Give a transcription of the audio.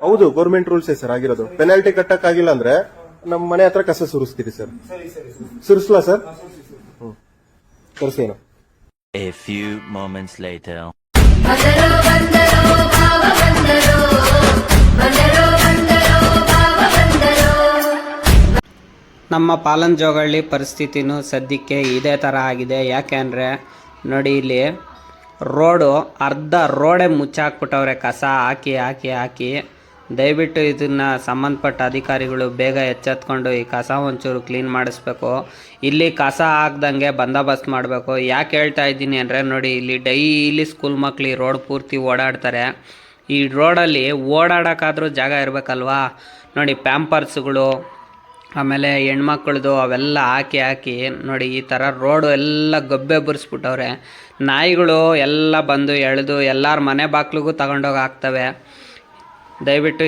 ಹೌದು, ಗೌರ್ಮೆಂಟ್ ರೂಲ್ಸೇ ಸರ್ ಆಗಿರೋದು. ಪೆನಾಲ್ಟಿ ಕಟ್ಟಕ್ ಆಗಿಲ್ಲ ಅಂದ್ರೆ ನಮ್ಮ ಮನೆ ಹತ್ರ ಕಸ ಸುರಿಸ್ತೀರಿ ಸರ್. ಸುರಿಸ್ಲಾ ಸರ್? ತೋರಿಸೇನು. A few moments later. ನಮ್ಮ ಪಾಲನಜೋಗಳ್ಳಿ ಪರಿಸ್ಥಿತಿನೂ ಸದ್ಯಕ್ಕೆ ಇದೇ ಥರ ಆಗಿದೆ. ಯಾಕೆ ಅಂದರೆ ನೋಡಿ, ಇಲ್ಲಿ ಅರ್ಧ ರೋಡೇ ಮುಚ್ಚಾಕ್ಬಿಟ್ಟವ್ರೆ ಕಸ ಹಾಕಿ ಹಾಕಿ ಹಾಕಿ. ದಯವಿಟ್ಟು ಇದನ್ನು ಸಂಬಂಧಪಟ್ಟ ಅಧಿಕಾರಿಗಳು ಬೇಗ ಎಚ್ಚೆತ್ಕೊಂಡು ಈ ಕಸ ಒಂಚೂರು ಕ್ಲೀನ್ ಮಾಡಿಸ್ಬೇಕು. ಇಲ್ಲಿ ಕಸ ಹಾಕ್ದಂಗೆ ಬಂದೋಬಸ್ತ್ ಮಾಡಬೇಕು. ಯಾಕೆ ಹೇಳ್ತಾ ಇದ್ದೀನಿ ಅಂದರೆ ನೋಡಿ, ಇಲ್ಲಿ ಡೈಲಿ ಸ್ಕೂಲ್ ಮಕ್ಳು ಈ ರೋಡ್ ಪೂರ್ತಿ ಓಡಾಡ್ತಾರೆ. ಈ ರೋಡಲ್ಲಿ ಓಡಾಡೋಕ್ಕಾದ್ರೂ ಜಾಗ ಇರಬೇಕಲ್ವಾ. ನೋಡಿ, ಪ್ಯಾಂಪರ್ಸ್ಗಳು ಆಮೇಲೆ ಹೆಣ್ಮಕ್ಳದು ಅವೆಲ್ಲ ಹಾಕಿ ಹಾಕಿ ನೋಡಿ ಈ ಥರ ರೋಡು ಎಲ್ಲ ಗಬ್ಬೆ ಬರೆಸ್ಬಿಟ್ಟವ್ರೆ. ನಾಯಿಗಳು ಎಲ್ಲ ಬಂದು ಎಳೆದು ಎಲ್ಲರ ಮನೆ ಬಾಗಿಲಿಗೂ ತಗೊಂಡೋಗಿ ಹಾಕ್ತವೆ. ದಯವಿಟ್ಟು